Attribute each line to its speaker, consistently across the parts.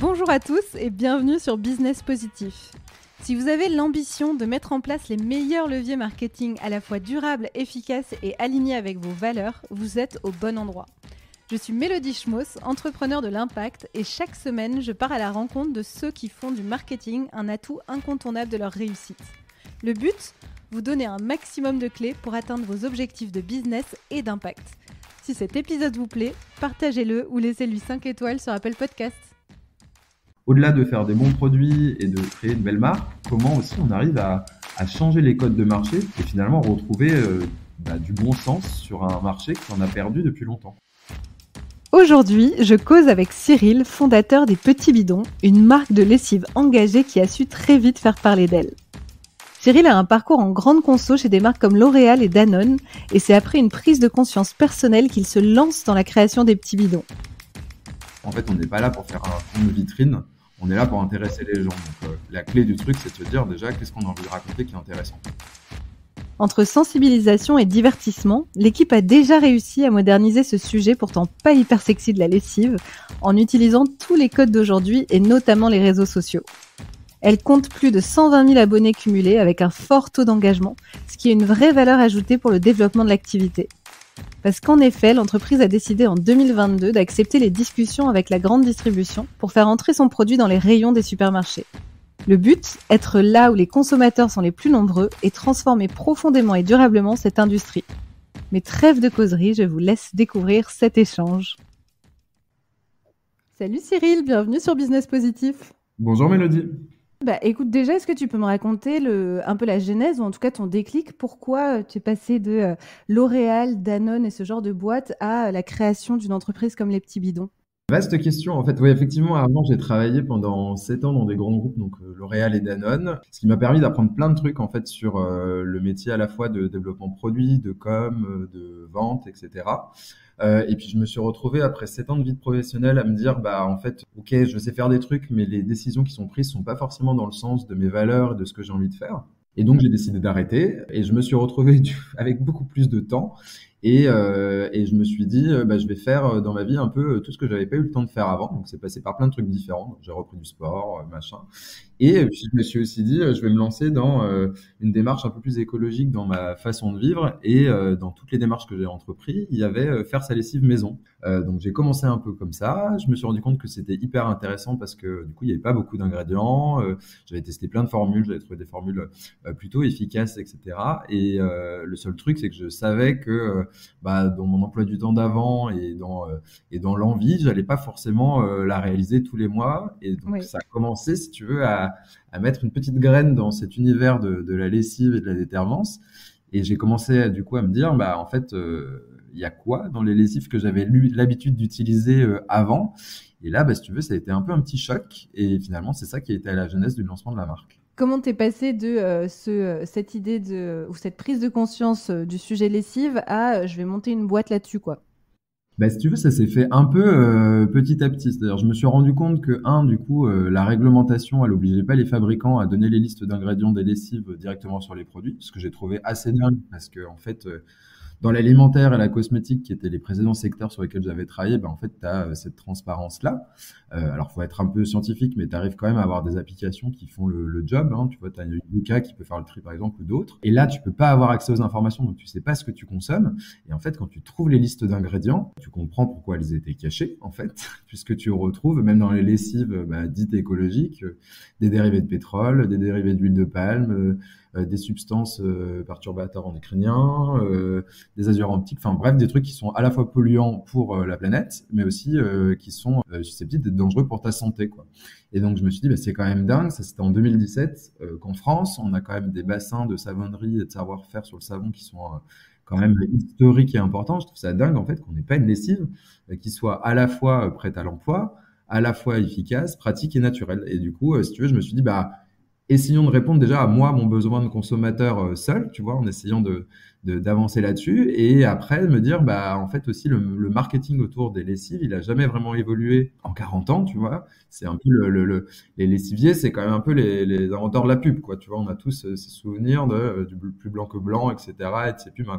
Speaker 1: Bonjour à tous et bienvenue sur Business Positif. Si vous avez l'ambition de mettre en place les meilleurs leviers marketing à la fois durables, efficaces et alignés avec vos valeurs, vous êtes au bon endroit. Je suis Mélodie Schmoss, entrepreneur de l'impact et chaque semaine, je pars à la rencontre de ceux qui font du marketing un atout incontournable de leur réussite. Le but ? Vous donner un maximum de clés pour atteindre vos objectifs de business et d'impact. Si cet épisode vous plaît, partagez-le ou laissez-lui 5 étoiles sur Apple Podcasts.
Speaker 2: Au-delà de faire des bons produits et de créer une belle marque, comment aussi on arrive à changer les codes de marché et finalement retrouver du bon sens sur un marché qu'on a perdu depuis longtemps.
Speaker 1: Aujourd'hui, je cause avec Cyril, fondateur des Petits Bidons, une marque de lessive engagée qui a su très vite faire parler d'elle. Cyril a un parcours en grande conso chez des marques comme L'Oréal et Danone et c'est après une prise de conscience personnelle qu'il se lance dans la création des Petits Bidons.
Speaker 2: En fait, on n'est pas là pour faire un fond de vitrine, on est là pour intéresser les gens. Donc, la clé du truc, c'est de se dire déjà qu'est-ce qu'on a envie de raconter qui est intéressant.
Speaker 1: Entre sensibilisation et divertissement, l'équipe a déjà réussi à moderniser ce sujet pourtant pas hyper sexy de la lessive en utilisant tous les codes d'aujourd'hui et notamment les réseaux sociaux. Elle compte plus de 120 000 abonnés cumulés avec un fort taux d'engagement, ce qui est une vraie valeur ajoutée pour le développement de l'activité. Parce qu'en effet, l'entreprise a décidé en 2022 d'accepter les discussions avec la grande distribution pour faire entrer son produit dans les rayons des supermarchés. Le but, être là où les consommateurs sont les plus nombreux et transformer profondément et durablement cette industrie. Mais trêve de causerie, je vous laisse découvrir cet échange. Salut Cyril, bienvenue sur Business Positif.
Speaker 2: Bonjour Mélodie.
Speaker 1: Écoute, déjà, est-ce que tu peux me raconter un peu la genèse ou en tout cas ton déclic? Pourquoi tu es passé de L'Oréal, Danone et ce genre de boîte à la création d'une entreprise comme les Petits Bidons?
Speaker 2: Vaste question. En fait, oui, effectivement, avant, j'ai travaillé pendant 7 ans dans des grands groupes, donc L'Oréal et Danone, ce qui m'a permis d'apprendre plein de trucs en fait sur le métier à la fois de développement produit, de com, de vente, etc. Et puis je me suis retrouvé après 7 ans de vie professionnelle à me dire en fait, ok, je sais faire des trucs, mais les décisions qui sont prises sont pas forcément dans le sens de mes valeurs et de ce que j'ai envie de faire. Et donc j'ai décidé d'arrêter et je me suis retrouvé avec beaucoup plus de temps. Et je me suis dit, je vais faire dans ma vie un peu tout ce que j'avais pas eu le temps de faire avant. Donc, c'est passé par plein de trucs différents. Donc, j'ai repris du sport, machin. Et puis, je me suis aussi dit, je vais me lancer dans une démarche un peu plus écologique dans ma façon de vivre. Et dans toutes les démarches que j'ai entreprises, il y avait faire sa lessive maison. Donc, j'ai commencé un peu comme ça. Je me suis rendu compte que c'était hyper intéressant parce que du coup, il n'y avait pas beaucoup d'ingrédients. J'avais testé plein de formules. J'avais trouvé des formules plutôt efficaces, etc. Et le seul truc, c'est que je savais que dans mon emploi du temps d'avant et dans l'envie, j'allais pas forcément la réaliser tous les mois. Et donc,
Speaker 1: Oui.
Speaker 2: ça a commencé, si tu veux, à mettre une petite graine dans cet univers de la lessive et de la détergence. Et j'ai commencé, du coup, à me dire, en fait, il y a quoi dans les lessives que j'avais l'habitude d'utiliser avant? Et là, si tu veux, ça a été un peu un petit choc. Et finalement, c'est ça qui a été à la genèse du lancement de la marque.
Speaker 1: Comment t'es passé de cette idée ou cette prise de conscience du sujet lessive à je vais monter une boîte là-dessus, quoi?
Speaker 2: Si tu veux, ça s'est fait un peu petit à petit. C'est-à-dire, je me suis rendu compte que, du coup, la réglementation, elle obligeait pas les fabricants à donner les listes d'ingrédients des lessives directement sur les produits, ce que j'ai trouvé assez dingue parce que, en fait, dans l'alimentaire et la cosmétique, qui étaient les précédents secteurs sur lesquels j'avais travaillé, en fait, tu as cette transparence-là. Alors, faut être un peu scientifique, mais tu arrives quand même à avoir des applications qui font le job. Hein. Tu vois, tu as une Yuka qui peut faire le tri, par exemple, ou d'autres. Et là, tu peux pas avoir accès aux informations, donc tu sais pas ce que tu consommes. Et en fait, quand tu trouves les listes d'ingrédients, tu comprends pourquoi elles étaient cachées, en fait, puisque tu retrouves, même dans les lessives dites écologiques, des dérivés de pétrole, des dérivés d'huile de palme, des substances perturbateurs endocriniens, des azurants optiques, enfin bref, des trucs qui sont à la fois polluants pour la planète, mais aussi qui sont susceptibles d'être dangereux pour ta santé, quoi. Et donc je me suis dit, c'est quand même dingue, ça c'était en 2017, qu'en France, on a quand même des bassins de savonnerie et de savoir-faire sur le savon qui sont quand même historiques et importants. Je trouve ça dingue en fait qu'on n'ait pas une lessive qui soit à la fois prête à l'emploi, à la fois efficace, pratique et naturelle. Et du coup, si tu veux, je me suis dit, essayons de répondre déjà à moi, mon besoin de consommateur seul, tu vois, en essayant d'avancer là-dessus. Et après, me dire, bah, en fait, aussi, le marketing autour des lessives, il a jamais vraiment évolué en 40 ans, tu vois. C'est un peu les lessiviers, c'est quand même un peu les inventeurs de la pub, quoi. Tu vois, on a tous ces souvenirs du plus blanc que blanc, etc. Et de ces pubs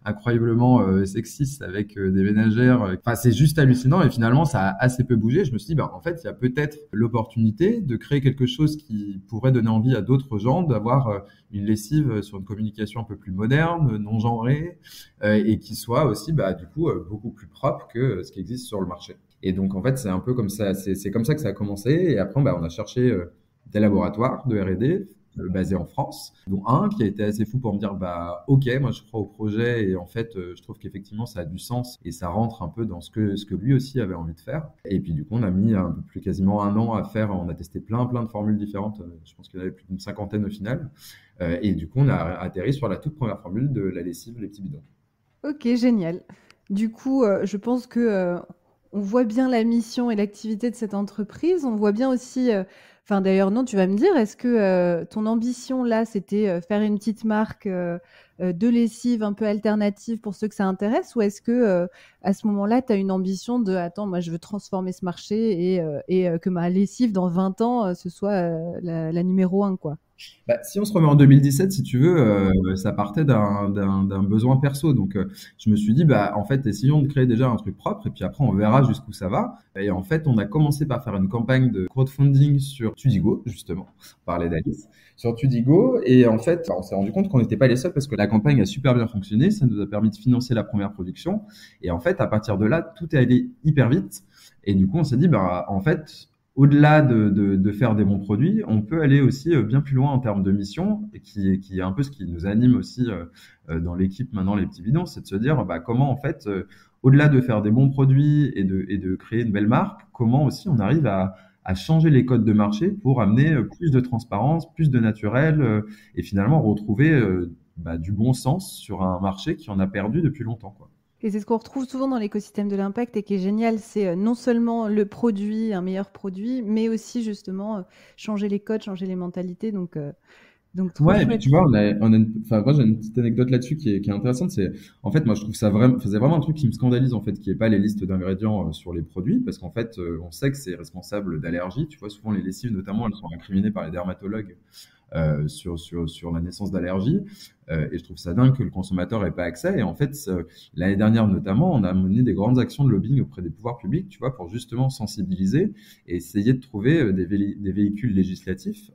Speaker 2: incroyablement sexistes avec des ménagères. Enfin, c'est juste hallucinant. Et finalement, ça a assez peu bougé. Je me suis dit, bah, en fait, il y a peut-être l'opportunité de créer quelque chose qui pourrait donner envie à d'autres gens d'avoir une lessive sur une communication un peu plus moderne, non genrée, et qui soit aussi, bah, du coup, beaucoup plus propre que ce qui existe sur le marché. Et donc, en fait, c'est un peu comme ça, c'est comme ça que ça a commencé. Et après, bah, on a cherché des laboratoires de R&D basés en France, dont un qui a été assez fou pour me dire, bah, ok, moi, je crois au projet et en fait, je trouve qu'effectivement, ça a du sens et ça rentre un peu dans ce que lui aussi avait envie de faire. Et puis, du coup, on a mis un peu plus quasiment un an à faire. On a testé plein de formules différentes. Je pense qu'il y en avait plus d'une cinquantaine au final. Et du coup, on a atterri sur la toute première formule de la lessive, les petits bidons.
Speaker 1: Ok, génial. Du coup, je pense que on voit bien la mission et l'activité de cette entreprise. On voit bien aussi, enfin d'ailleurs non, tu vas me dire, est-ce que ton ambition là, c'était faire une petite marque de lessive un peu alternative pour ceux que ça intéresse, ou est-ce que à ce moment-là, tu as une ambition de, attends, moi je veux transformer ce marché et que ma lessive dans 20 ans, ce soit la numéro un, quoi.
Speaker 2: Bah, si on se remet en 2017, si tu veux, ça partait d'un besoin perso. Donc, je me suis dit, bah, en fait, essayons de créer déjà un truc propre et puis après, on verra jusqu'où ça va. Et en fait, on a commencé par faire une campagne de crowdfunding sur Tudigo, justement. On parlait d'Alice. Sur Tudigo. Et en fait, bah, on s'est rendu compte qu'on n'était pas les seuls parce que la campagne a super bien fonctionné. Ça nous a permis de financer la première production. Et en fait, à partir de là, tout est allé hyper vite. Et du coup, on s'est dit, bah, en fait, au-delà de faire des bons produits, on peut aller aussi bien plus loin en termes de mission, et qui est un peu ce qui nous anime aussi dans l'équipe maintenant, les petits bidons, c'est de se dire bah, comment en fait, au-delà de faire des bons produits et de créer une belle marque, comment aussi on arrive à changer les codes de marché pour amener plus de transparence, plus de naturel, et finalement retrouver bah, du bon sens sur un marché qui en a perdu depuis longtemps, quoi.
Speaker 1: Et c'est ce qu'on retrouve souvent dans l'écosystème de l'impact et qui est génial, c'est non seulement le produit, un meilleur produit, mais aussi justement changer les codes, changer les mentalités. Donc trop
Speaker 2: Ouais, et puis
Speaker 1: chouette.
Speaker 2: tu vois, enfin, moi j'ai une petite anecdote là-dessus qui est intéressante. C'est, en fait, moi je trouve ça vraiment, c'est vraiment un truc qui me scandalise en fait, qui est pas les listes d'ingrédients sur les produits, parce qu'en fait, on sait que c'est responsable d'allergies. Tu vois, souvent les lessives, notamment, elles sont incriminées par les dermatologues sur la naissance d'allergies. Et je trouve ça dingue que le consommateur ait pas accès. Et en fait, l'année dernière notamment, on a mené des grandes actions de lobbying auprès des pouvoirs publics, tu vois, pour justement sensibiliser et essayer de trouver des véhicules législatifs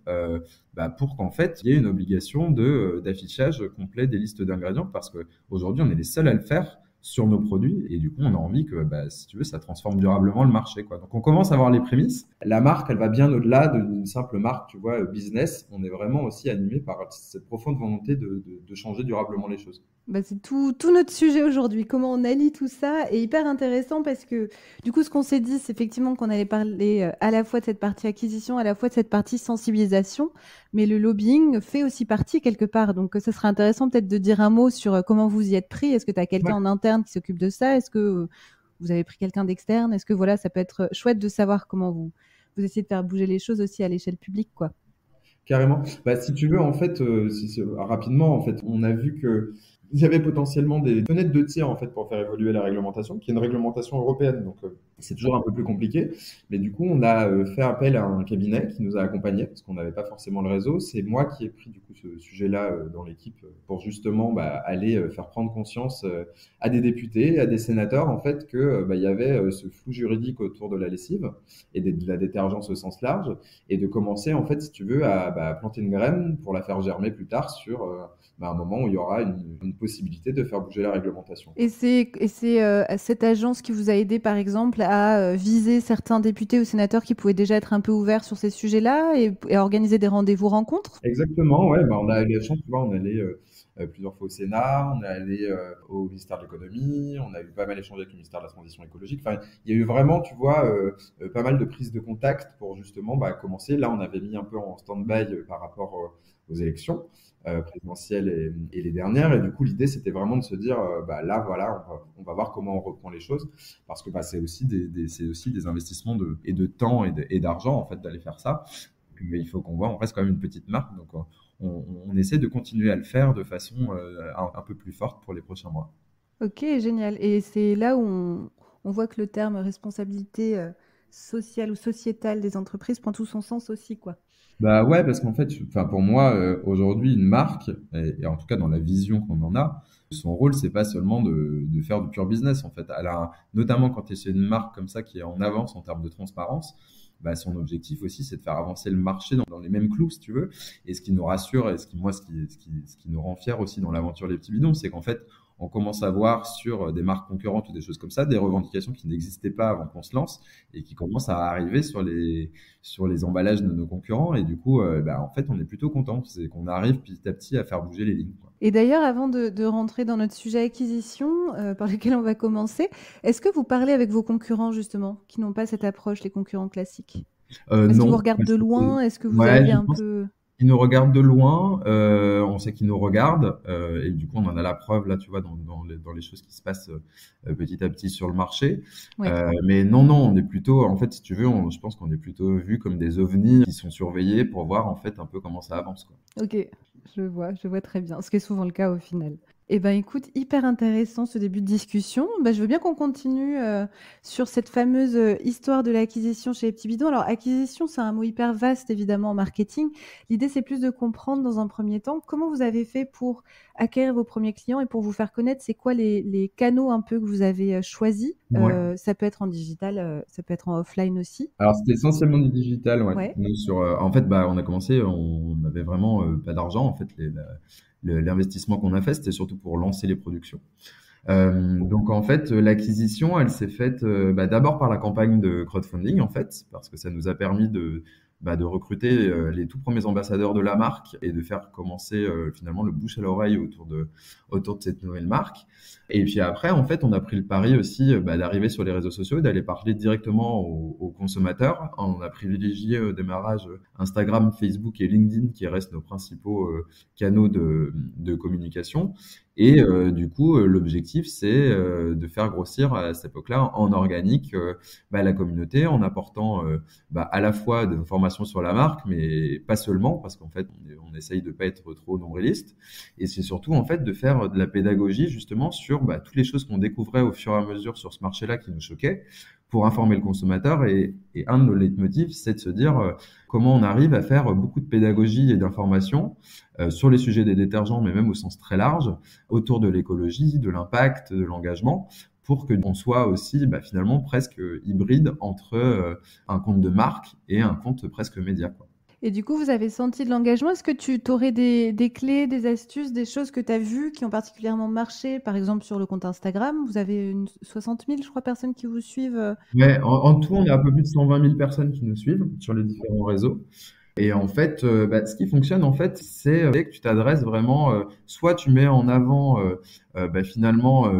Speaker 2: bah, pour qu'en fait, il y ait une obligation d'affichage complet des listes d'ingrédients, parce que aujourd'hui, on est les seuls à le faire sur nos produits et du coup on a envie que bah, si tu veux ça transforme durablement le marché, quoi. Donc on commence à voir les prémices. La marque, elle va bien au-delà d'une simple marque, tu vois, business. On est vraiment aussi animé par cette profonde volonté de changer durablement les choses.
Speaker 1: Bah, c'est tout notre sujet aujourd'hui. Comment on allie tout ça est hyper intéressant parce que du coup, ce qu'on s'est dit, c'est effectivement qu'on allait parler à la fois de cette partie acquisition, à la fois de cette partie sensibilisation, mais le lobbying fait aussi partie quelque part. Donc, ce serait intéressant peut-être de dire un mot sur comment vous y êtes pris. Est-ce que tu as quelqu'un
Speaker 2: Ouais.
Speaker 1: en interne qui s'occupe de ça? Est-ce que vous avez pris quelqu'un d'externe? Est-ce que voilà, ça peut être chouette de savoir comment vous essayez de faire bouger les choses aussi à l'échelle publique, quoi.
Speaker 2: Carrément. Bah, si tu veux, en fait, rapidement, en fait, on a vu que il y avait potentiellement des fenêtres de tir en fait pour faire évoluer la réglementation, qui est une réglementation européenne, donc c'est toujours un peu plus compliqué. Mais du coup, on a fait appel à un cabinet qui nous a accompagnés parce qu'on n'avait pas forcément le réseau. C'est moi qui ai pris du coup ce sujet-là dans l'équipe pour justement bah, aller faire prendre conscience à des députés, à des sénateurs en fait que bah, il y avait ce flou juridique autour de la lessive et de la détergence au sens large, et de commencer en fait, si tu veux, à bah, planter une graine pour la faire germer plus tard sur bah, un moment où il y aura une possibilité de faire bouger la réglementation.
Speaker 1: Et c'est cette agence qui vous a aidé, par exemple, à viser certains députés ou sénateurs qui pouvaient déjà être un peu ouverts sur ces sujets-là et à organiser des rendez-vous rencontres?
Speaker 2: Exactement, ouais, bah, on a eu la chance, tu vois, on est allé plusieurs fois au Sénat, on est allé au ministère de l'économie, on a eu pas mal échangé avec le ministère de la transition écologique. Enfin, il y a eu vraiment, tu vois, pas mal de prises de contact pour justement bah, commencer. Là, on avait mis un peu en stand-by par rapport aux élections présidentielles et les dernières. Et du coup, l'idée, c'était vraiment de se dire, bah, là, voilà, on va voir comment on reprend les choses, parce que bah, c'est aussi c'est aussi des investissements et de temps et d'argent en fait d'aller faire ça. Mais il faut qu'on voit, on reste quand même une petite marque, donc on essaie de continuer à le faire de façon un peu plus forte pour les prochains mois.
Speaker 1: Ok, génial. Et c'est là où on voit que le terme responsabilité sociale ou sociétale des entreprises prend tout son sens aussi, quoi.
Speaker 2: Bah ouais, parce qu'en fait, enfin pour moi, aujourd'hui, une marque, et en tout cas dans la vision qu'on en a, son rôle, c'est pas seulement de faire du pur business. En fait, notamment quand tu es une marque comme ça qui est en avance en termes de transparence, bah, son objectif aussi, c'est de faire avancer le marché dans les mêmes clous, si tu veux. Et ce qui nous rassure et ce qui nous rend fiers aussi dans l'aventure Les Petits Bidons, c'est qu'en fait, on commence à voir sur des marques concurrentes ou des choses comme ça, des revendications qui n'existaient pas avant qu'on se lance et qui commencent à arriver sur les emballages de nos concurrents. Et du coup, bah, en fait, on est plutôt content. C'est qu'on arrive petit à petit à faire bouger les lignes, quoi.
Speaker 1: Et d'ailleurs, avant de rentrer dans notre sujet acquisition, par lequel on va commencer, est-ce que vous parlez avec vos concurrents justement, qui n'ont pas cette approche, les concurrents classiques? Est-ce qu'ils vous
Speaker 2: Non,
Speaker 1: regardent
Speaker 2: parce
Speaker 1: de
Speaker 2: que,
Speaker 1: loin? Est-ce que vous
Speaker 2: ouais,
Speaker 1: avez
Speaker 2: je
Speaker 1: un
Speaker 2: pense
Speaker 1: peu...
Speaker 2: qu'ils nous regardent de loin. On sait qu'ils nous regardent et du coup, on en a la preuve là, tu vois, dans les choses qui se passent petit à petit sur le marché.
Speaker 1: Ouais,
Speaker 2: Mais non, non, on est plutôt, en fait, si tu veux, je pense qu'on est plutôt vus comme des ovnis qui sont surveillés pour voir en fait un peu comment ça avance, quoi.
Speaker 1: ok, je vois très bien, ce qui est souvent le cas au final. Eh ben, écoute, hyper intéressant ce début de discussion. Ben, je veux bien qu'on continue sur cette fameuse histoire de l'acquisition chez les petits bidons. Alors, acquisition, c'est un mot hyper vaste, évidemment, en marketing. L'idée, c'est plus de comprendre dans un premier temps comment vous avez fait pour acquérir vos premiers clients et pour vous faire connaître, c'est quoi les canaux un peu que vous avez choisis.
Speaker 2: Ouais.
Speaker 1: Ça peut être en digital, ça peut être en offline aussi.
Speaker 2: Alors, c'était essentiellement du digital, ouais.
Speaker 1: Ouais.
Speaker 2: Nous, en fait, bah, on a commencé, on n'avait vraiment pas d'argent. En fait, l'investissement qu'on a fait, c'était surtout pour lancer les productions. Donc en fait, l'acquisition, elle s'est faite bah, d'abord par la campagne de crowdfunding en fait, parce que ça nous a permis de recruter les tout premiers ambassadeurs de la marque et de faire commencer finalement le bouche à l'oreille autour de cette nouvelle marque. Et puis après, en fait, on a pris le pari aussi bah, d'arriver sur les réseaux sociaux et d'aller parler directement aux consommateurs. On a privilégié au démarrage Instagram, Facebook et LinkedIn qui restent nos principaux canaux de communication. Et du coup, l'objectif, c'est de faire grossir à cette époque-là en organique bah, la communauté en apportant bah, à la fois des informations sur la marque, mais pas seulement, parce qu'en fait, on essaye de pas être trop nombriliste. Et c'est surtout en fait de faire de la pédagogie justement sur bah, toutes les choses qu'on découvrait au fur et à mesure sur ce marché-là qui nous choquaient pour informer le consommateur. Et un de nos leitmotifs, c'est de se dire comment on arrive à faire beaucoup de pédagogie et d'information sur les sujets des détergents, mais même au sens très large, autour de l'écologie, de l'impact, de l'engagement, pour qu'on soit aussi bah, finalement presque hybride entre un compte de marque et un compte presque média, quoi.
Speaker 1: Et du coup, vous avez senti de l'engagement. Est-ce que tu aurais des clés, des astuces, des choses que tu as vues qui ont particulièrement marché, par exemple sur le compte Instagram? Vous avez 60 000, je crois, personnes qui vous suivent.
Speaker 2: Ouais, en tout, on a un peu plus de 120 000 personnes qui nous suivent sur les différents réseaux. Et en fait, bah, ce qui fonctionne, en fait, c'est que tu t'adresses vraiment, soit tu mets en avant bah, finalement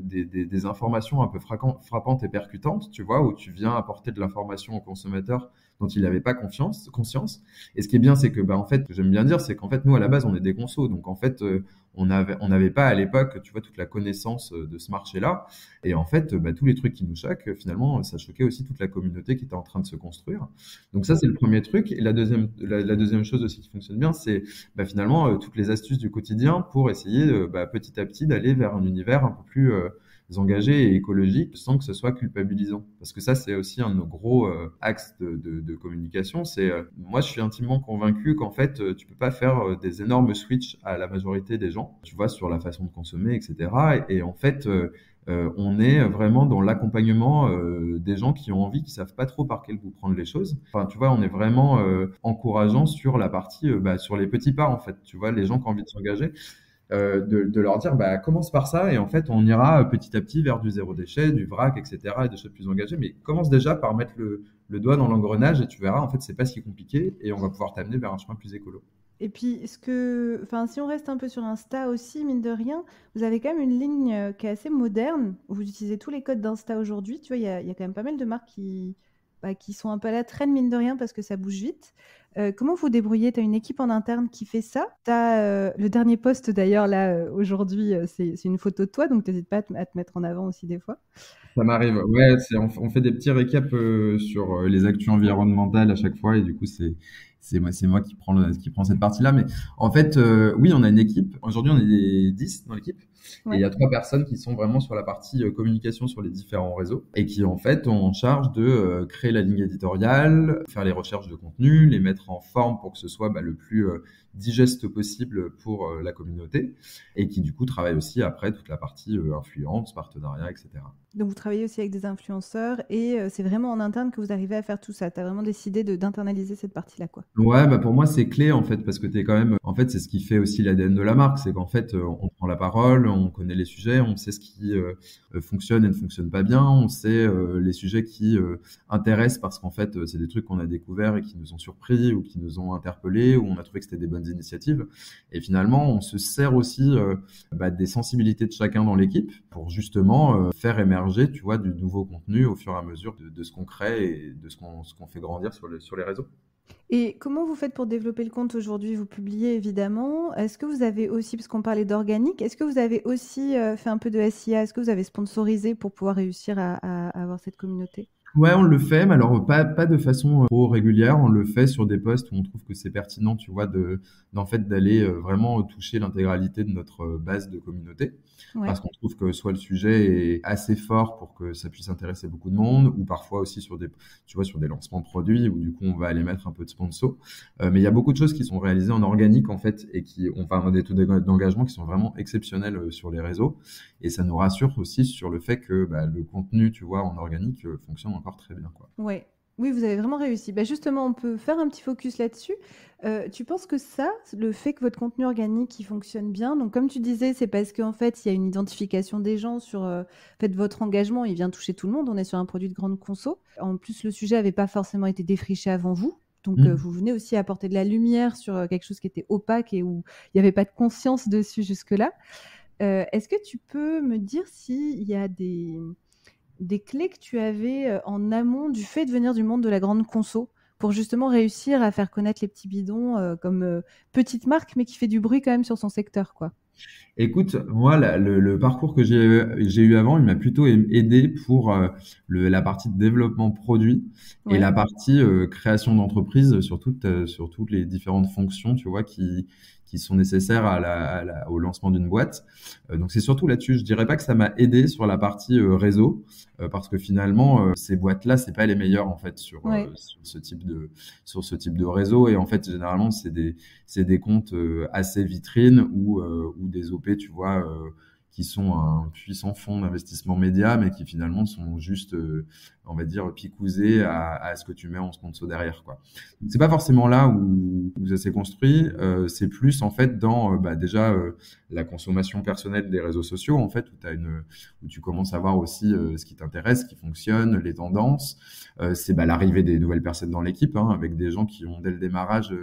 Speaker 2: des informations un peu frappantes et percutantes, tu vois, où tu viens apporter de l'information au consommateur dont il n'avait pas conscience. Et ce qui est bien, c'est que, bah, en fait, j'aime bien dire, c'est qu'en fait, nous, à la base, on est des consos. Donc, en fait, on n'avait pas à l'époque, tu vois, toute la connaissance de ce marché-là. Et en fait, bah, tous les trucs qui nous choquent, finalement, ça choquait aussi toute la communauté qui était en train de se construire. Donc ça, c'est le premier truc. Et la deuxième chose aussi qui fonctionne bien, c'est bah, finalement toutes les astuces du quotidien pour essayer bah, petit à petit d'aller vers un univers un peu plus engagé et écologique sans que ce soit culpabilisant. Parce que ça, c'est aussi un de nos gros axes de communication. C'est moi, je suis intimement convaincu qu'en fait, tu peux pas faire des énormes switches à la majorité des gens, tu vois, sur la façon de consommer, etc. Et en fait, on est vraiment dans l'accompagnement des gens qui ont envie, qui savent pas trop par quel bout prendre les choses. Enfin, tu vois, on est vraiment encourageant sur la partie, bah, sur les petits pas en fait. Tu vois, les gens qui ont envie de s'engager, de leur dire, bah, commence par ça et en fait, on ira petit à petit vers du zéro déchet, du vrac, etc. et des choses plus engagées. Mais commence déjà par mettre le doigt dans l'engrenage et tu verras, en fait, c'est pas si compliqué et on va pouvoir t'amener vers un chemin plus écolo.
Speaker 1: Et puis, enfin, si on reste un peu sur Insta aussi, mine de rien, vous avez quand même une ligne qui est assez moderne, où vous utilisez tous les codes d'Insta aujourd'hui. Tu vois, il y a quand même pas mal de marques qui sont un peu à la traîne, mine de rien, parce que ça bouge vite. Comment vous débrouillez? Tu as une équipe en interne qui fait ça. Tu as le dernier post, d'ailleurs, là, aujourd'hui, c'est une photo de toi, donc n'hésite pas à te mettre en avant aussi des fois.
Speaker 2: Ça m'arrive. Ouais, on fait des petits récaps sur les actus environnementales à chaque fois et du coup c'est moi qui prend cette partie-là. Mais en fait, oui, on a une équipe. Aujourd'hui, on est 10 dans l'équipe. Et il y
Speaker 1: Ouais.
Speaker 2: a 3 personnes qui sont vraiment sur la partie communication sur les différents réseaux et qui, en fait, ont en charge de créer la ligne éditoriale, faire les recherches de contenu, les mettre en forme pour que ce soit le plus digeste possible pour la communauté et qui, du coup, travaillent aussi après toute la partie influence, partenariat, etc.
Speaker 1: Donc vous travaillez aussi avec des influenceurs et c'est vraiment en interne que vous arrivez à faire tout ça. Tu as vraiment décidé d'internaliser cette partie-là, quoi.
Speaker 2: Ouais, pour moi c'est clé en fait parce que t'es quand même en fait c'est ce qui fait aussi l'ADN de la marque, c'est qu'en fait on prend la parole, on connaît les sujets, on sait ce qui fonctionne et ne fonctionne pas bien, on sait les sujets qui intéressent parce qu'en fait c'est des trucs qu'on a découverts et qui nous ont surpris ou qui nous ont interpellés ou on a trouvé que c'était des bonnes initiatives et finalement on se sert aussi des sensibilités de chacun dans l'équipe pour justement faire émerger tu vois du nouveau contenu au fur et à mesure de ce qu'on crée et de ce qu'on fait grandir sur les réseaux.
Speaker 1: Et comment vous faites pour développer le compte aujourd'hui? Vous publiez évidemment. Est-ce que vous avez aussi, parce qu'on parlait d'organique, est-ce que vous avez aussi fait un peu de SIA? Est-ce que vous avez sponsorisé pour pouvoir réussir à avoir cette communauté?
Speaker 2: Ouais, on le fait, mais alors pas de façon trop régulière. On le fait sur des postes où on trouve que c'est pertinent, tu vois, d'en fait d'aller vraiment toucher l'intégralité de notre base de communauté,
Speaker 1: Ouais.
Speaker 2: parce qu'on trouve que soit le sujet est assez fort pour que ça puisse intéresser beaucoup de monde, ou parfois aussi sur tu vois, sur des lancements de produits où du coup on va aller mettre un peu de sponsor. Mais il y a beaucoup de choses qui sont réalisées en organique en fait et qui ont enfin des taux d'engagement qui sont vraiment exceptionnels sur les réseaux. Et ça nous rassure aussi sur le fait que le contenu, tu vois, en organique fonctionne encore très bien, quoi.
Speaker 1: Ouais. Oui, vous avez vraiment réussi. Bah, justement, on peut faire un petit focus là-dessus. Tu penses que ça, le fait que votre contenu organique il fonctionne bien, donc comme tu disais, c'est parce qu'en fait, il y a une identification des gens sur en fait, votre engagement, il vient toucher tout le monde. On est sur un produit de grande conso. En plus, le sujet n'avait pas forcément été défriché avant vous. Donc,
Speaker 2: Mm.
Speaker 1: vous venez aussi apporter de la lumière sur quelque chose qui était opaque et où il n'y avait pas de conscience dessus jusque-là. Est-ce que tu peux me dire s'il y a des clés que tu avais en amont du fait de venir du monde de la grande conso pour justement réussir à faire connaître les petits bidons comme petite marque mais qui fait du bruit quand même sur son secteur, quoi.
Speaker 2: Écoute, moi, le parcours que j'ai eu avant, il m'a plutôt aidé pour la partie de développement produit et
Speaker 1: Ouais.
Speaker 2: la partie création d'entreprise sur toutes les différentes fonctions, tu vois, qui sont nécessaires au lancement d'une boîte. Donc, c'est surtout là-dessus. Je dirais pas que ça m'a aidé sur la partie réseau, parce que finalement, ces boîtes-là, c'est pas les meilleures en fait
Speaker 1: Ouais.
Speaker 2: sur ce type de réseau. Et en fait, généralement, c'est des comptes assez vitrines ou des OP, tu vois, qui sont un puissant fonds d'investissement média, mais qui finalement sont juste, on va dire, picousés à ce que tu mets en sponsor derrière, quoi. Donc, c'est pas forcément là où ça s'est construit, c'est plus en fait dans déjà la consommation personnelle des réseaux sociaux, en fait, où tu commences à voir aussi ce qui t'intéresse, ce qui fonctionne, les tendances. C'est l'arrivée des nouvelles personnes dans l'équipe, hein, avec des gens qui ont dès le démarrage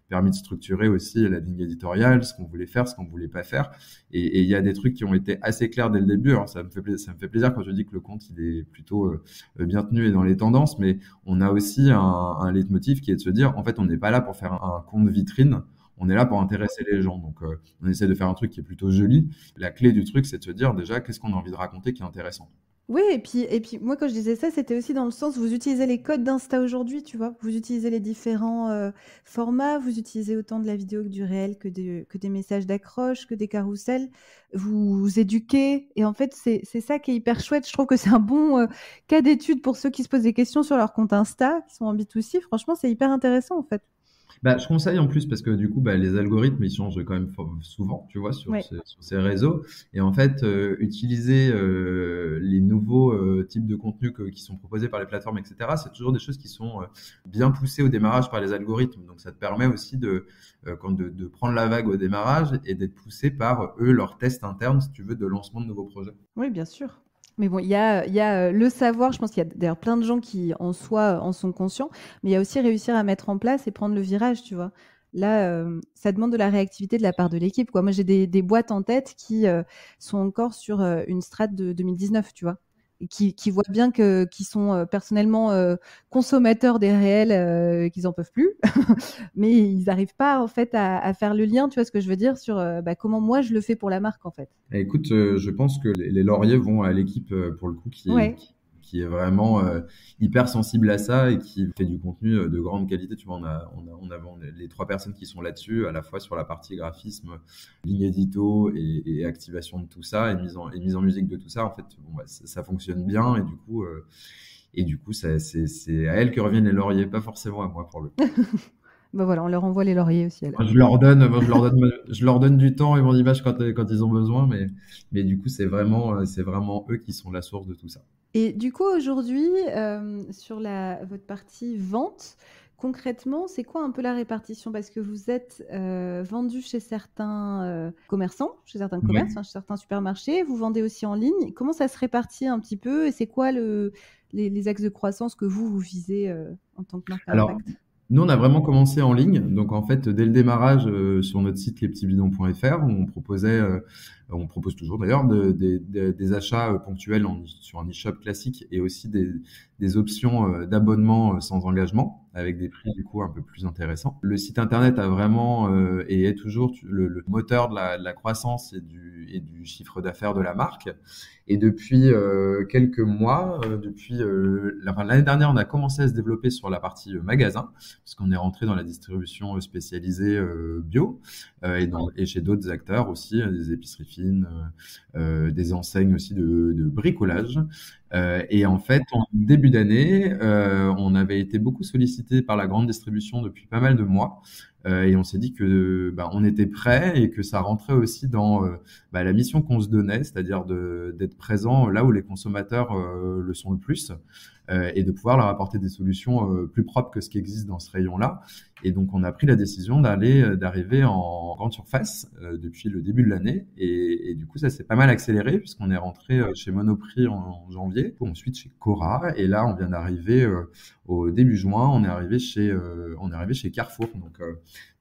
Speaker 2: permis de structurer aussi la ligne éditoriale, ce qu'on voulait faire, ce qu'on voulait pas faire. Et il y a des trucs qui ont été assez clairs dès le début. Alors ça me fait plaisir quand je dis que le compte il est plutôt bien tenu et dans les tendances, mais on a aussi un leitmotiv qui est de se dire en fait on n'est pas là pour faire un compte vitrine. On est là pour intéresser les gens. Donc, on essaie de faire un truc qui est plutôt joli. La clé du truc, c'est de se dire déjà qu'est-ce qu'on a envie de raconter qui est intéressant.
Speaker 1: Oui, et puis moi, quand je disais ça, c'était aussi dans le sens, vous utilisez les codes d'Insta aujourd'hui, tu vois. Vous utilisez les différents formats, vous utilisez autant de la vidéo que du réel, que des messages d'accroche, que des carousels. Vous éduquez. Et en fait, c'est ça qui est hyper chouette. Je trouve que c'est un bon cas d'étude pour ceux qui se posent des questions sur leur compte Insta, qui sont en B2C. Franchement, c'est hyper intéressant, en fait.
Speaker 2: Je conseille en plus parce que du coup, les algorithmes, ils changent quand même souvent, tu vois,
Speaker 1: Ouais.
Speaker 2: sur ces réseaux. Et en fait, utiliser les nouveaux types de contenus qui sont proposés par les plateformes, etc., c'est toujours des choses qui sont bien poussées au démarrage par les algorithmes. Donc, ça te permet aussi de prendre la vague au démarrage et d'être poussé par eux, leurs tests internes, si tu veux, de lancement de nouveaux projets.
Speaker 1: Oui, bien sûr. Mais bon, il y a le savoir. Je pense qu'il y a d'ailleurs plein de gens qui, en soi, en sont conscients. Mais il y a aussi réussir à mettre en place et prendre le virage, tu vois. Là, ça demande de la réactivité de la part de l'équipe, quoi. Moi, j'ai des boîtes en tête qui sont encore sur une strate de 2019, tu vois. Et qui voient bien qui sont personnellement consommateurs des réels, qu'ils en peuvent plus. Mais ils n'arrivent pas, en fait, à faire le lien, tu vois ce que je veux dire, sur comment moi je le fais pour la marque, en fait.
Speaker 2: Et écoute, je pense que les lauriers vont à l'équipe pour le coup
Speaker 1: Ouais.
Speaker 2: qui est vraiment hyper sensible à ça et qui fait du contenu de grande qualité. Tu vois, on a les 3 personnes qui sont là-dessus, à la fois sur la partie graphisme, ligne édito et activation de tout ça et mise en musique de tout ça. En fait, bon, bah, ça fonctionne bien et du coup, c'est à elle que reviennent les lauriers, pas forcément à moi pour le coup.
Speaker 1: Bah voilà, on leur envoie les lauriers aussi alors.
Speaker 2: Je leur donne du temps et mon image quand ils ont besoin, mais du coup, c'est vraiment eux qui sont la source de tout ça.
Speaker 1: Et du coup, aujourd'hui, sur votre partie vente, concrètement, c'est quoi un peu la répartition? Parce que vous êtes vendu chez certains commerçants, chez certains commerces,
Speaker 2: Ouais.
Speaker 1: chez certains supermarchés. Vous vendez aussi en ligne. Comment ça se répartit un petit peu? Et c'est quoi les axes de croissance que vous visez en tant que marque à
Speaker 2: Alors,
Speaker 1: impact?
Speaker 2: nous, on a vraiment commencé en ligne. Donc, en fait, dès le démarrage, sur notre site lespetitsbidons.fr, on propose toujours d'ailleurs des achats ponctuels sur un e-shop classique et aussi des options d'abonnement sans engagement avec des prix du coup un peu plus intéressants. Le site internet a vraiment et est toujours le moteur de la croissance et du chiffre d'affaires de la marque. Et depuis quelques mois, l'année dernière, on a commencé à se développer sur la partie magasin, parce qu'on est rentré dans la distribution spécialisée bio et chez d'autres acteurs aussi, des épiceries fines, des enseignes aussi de bricolage. Et en fait, en début d'année, on avait été beaucoup sollicité par la grande distribution depuis pas mal de mois. Et on s'est dit que on était prêt et que ça rentrait aussi dans la mission qu'on se donnait, c'est-à-dire d'être présent là où les consommateurs le sont le plus et de pouvoir leur apporter des solutions plus propres que ce qui existe dans ce rayon-là. Et donc, on a pris la décision d'arriver en grande surface depuis le début de l'année. Et du coup, ça s'est pas mal accéléré puisqu'on est rentré chez Monoprix en janvier, ensuite chez Cora, et là, on vient d'arriver au début juin, on est arrivé chez Carrefour.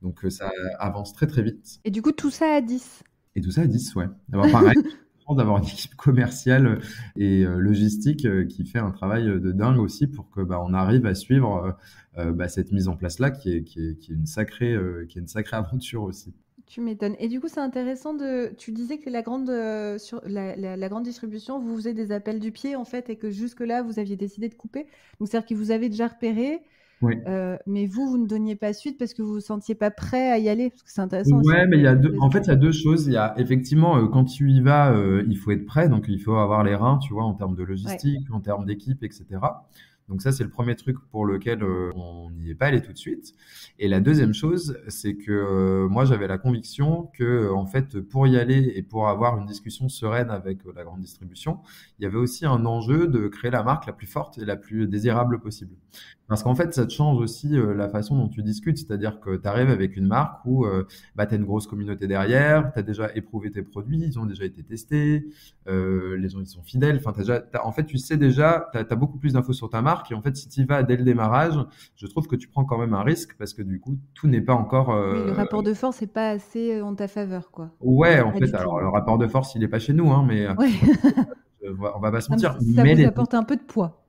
Speaker 2: Donc ça avance très très vite.
Speaker 1: Et du coup, tout ça à 10.
Speaker 2: Et tout ça à 10, ouais. D'avoir pareil, d'avoir une équipe commerciale et logistique qui fait un travail de dingue aussi pour que on arrive à suivre cette mise en place là qui est une sacrée aventure aussi.
Speaker 1: Tu m'étonnes. Et du coup, c'est intéressant tu disais que la grande, sur la grande distribution, vous faisiez des appels du pied, en fait, et que jusque-là, vous aviez décidé de couper. Donc, c'est-à-dire qu'ils vous avaient déjà repéré,
Speaker 2: Oui.
Speaker 1: mais vous ne donniez pas suite parce que vous vous sentiez pas prêt à y aller. Parce que c'est intéressant aussi.
Speaker 2: Ouais, mais en fait, il y a deux choses. Il y a effectivement, quand tu y vas, il faut être prêt, donc il faut avoir les reins, tu vois, en termes de
Speaker 1: Ouais.
Speaker 2: logistique, en termes d'équipe, etc. Donc ça, c'est le premier truc pour lequel on n'y est pas allé tout de suite. Et la deuxième chose, c'est que moi, j'avais la conviction que, en fait, pour y aller et pour avoir une discussion sereine avec la grande distribution, il y avait aussi un enjeu de créer la marque la plus forte et la plus désirable possible. Parce qu'en fait, ça te change aussi la façon dont tu discutes, c'est-à-dire que tu arrives avec une marque où tu as une grosse communauté derrière, tu as déjà éprouvé tes produits, ils ont déjà été testés, les gens ils sont fidèles. Enfin, en fait, tu sais déjà, tu as beaucoup plus d'infos sur ta marque. Et en fait, si tu y vas dès le démarrage, je trouve que tu prends quand même un risque parce que du coup, tout n'est pas encore.
Speaker 1: Oui, le rapport de force n'est pas assez en ta faveur, quoi.
Speaker 2: Ouais, en
Speaker 1: Pas
Speaker 2: fait,
Speaker 1: du tout.
Speaker 2: alors le rapport de force, il est pas chez nous, hein, mais
Speaker 1: Ouais.
Speaker 2: on va pas se
Speaker 1: Ah, mais
Speaker 2: mentir.
Speaker 1: ça
Speaker 2: Mais
Speaker 1: vous
Speaker 2: les
Speaker 1: apporte un peu de poids.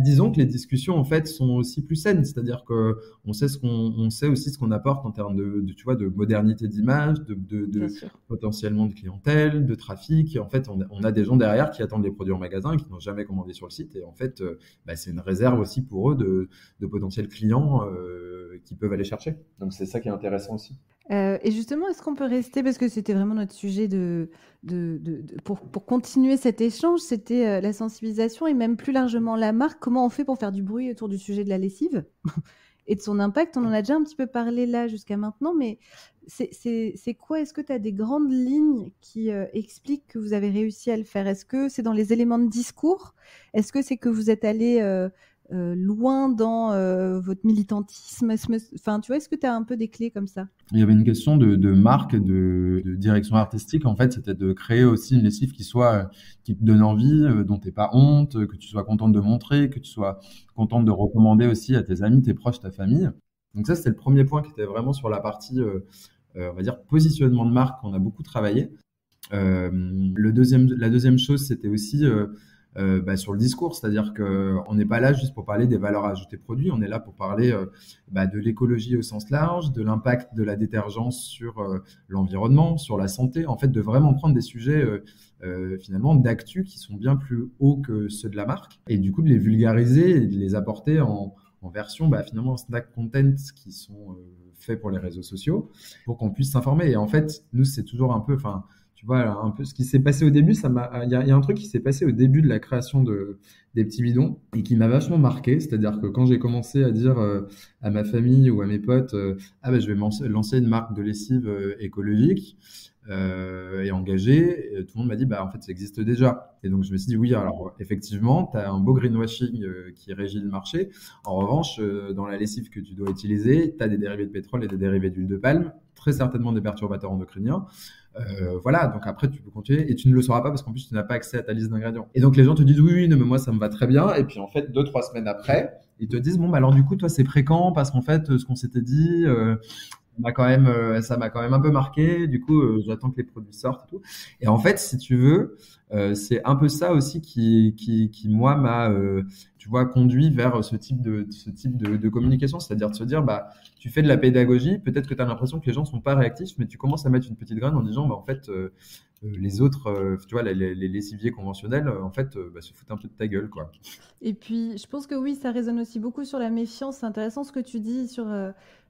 Speaker 2: disons que les discussions en fait sont aussi plus saines, c'est-à-dire que on sait aussi ce qu'on apporte en termes tu vois de modernité d'image,
Speaker 1: Bien
Speaker 2: de
Speaker 1: sûr.
Speaker 2: potentiellement de clientèle, de trafic. Et en fait, on a des gens derrière qui attendent les produits en magasin et qui n'ont jamais commandé sur le site. Et en fait, c'est une réserve aussi pour eux de potentiels clients qui peuvent aller chercher. Donc c'est ça qui est intéressant aussi.
Speaker 1: Et justement, est-ce qu'on peut rester, parce que c'était vraiment notre sujet pour continuer cet échange, c'était la sensibilisation et même plus largement la marque. Comment on fait pour faire du bruit autour du sujet de la lessive et de son impact? On en a déjà un petit peu parlé là jusqu'à maintenant, mais c'est quoi? Est-ce que tu as des grandes lignes qui expliquent que vous avez réussi à le faire? Est-ce que c'est dans les éléments de discours? Est-ce que c'est que vous êtes allé loin dans votre militantisme? Enfin, tu vois, est-ce que tu as un peu des clés comme ça?
Speaker 2: Il y avait une question de marque, de direction artistique. En fait, c'était de créer aussi une lessive qui te donne envie, dont t'es pas honte, que tu sois contente de montrer, que tu sois contente de recommander aussi à tes amis, tes proches, ta famille. Donc ça, c'était le premier point qui était vraiment sur la partie, on va dire, positionnement de marque qu'on a beaucoup travaillé. La deuxième chose, c'était aussi sur le discours, c'est-à-dire que on n'est pas là juste pour parler des valeurs ajoutées produits, on est là pour parler de l'écologie au sens large, de l'impact de la détergence sur l'environnement, sur la santé, en fait, de vraiment prendre des sujets finalement d'actu qui sont bien plus hauts que ceux de la marque, et du coup de les vulgariser et de les apporter en version finalement snack content qui sont faits pour les réseaux sociaux pour qu'on puisse s'informer. Et en fait, nous, c'est toujours un peu, enfin, tu vois, un peu ce qui s'est passé au début, il y a un truc qui s'est passé au début de la création des petits bidons et qui m'a vachement marqué. C'est-à-dire que quand j'ai commencé à dire à ma famille ou à mes potes, je vais lancer une marque de lessive écologique, et engagée, et tout le monde m'a dit, en fait, ça existe déjà. Et donc, je me suis dit, oui, alors, effectivement, tu as un beau greenwashing qui régit le marché. En revanche, dans la lessive que tu dois utiliser, tu as des dérivés de pétrole et des dérivés d'huile de palme, très certainement des perturbateurs endocriniens. Voilà, donc après, tu peux continuer et tu ne le sauras pas parce qu'en plus, tu n'as pas accès à ta liste d'ingrédients. Et donc, les gens te disent, oui, oui, non, mais moi, ça me va très bien. Et puis, en fait, 2-3 semaines après, ils te disent, bon, alors, du coup, toi, c'est fréquent parce qu'en fait, ce qu'on s'était dit, ça m'a quand même un peu marqué. Du coup, j'attends que les produits sortent et tout. Et en fait, si tu veux, c'est un peu ça aussi qui moi m'a, tu vois, conduit vers ce type de communication, c'est-à-dire de se dire, tu fais de la pédagogie, peut-être que tu as l'impression que les gens sont pas réactifs, mais tu commences à mettre une petite graine en disant, en fait, les autres, tu vois, les lessiviers conventionnels, en fait, se foutent un peu de ta gueule, quoi.
Speaker 1: Et puis, je pense que oui, ça résonne aussi beaucoup sur la méfiance. C'est intéressant ce que tu dis sur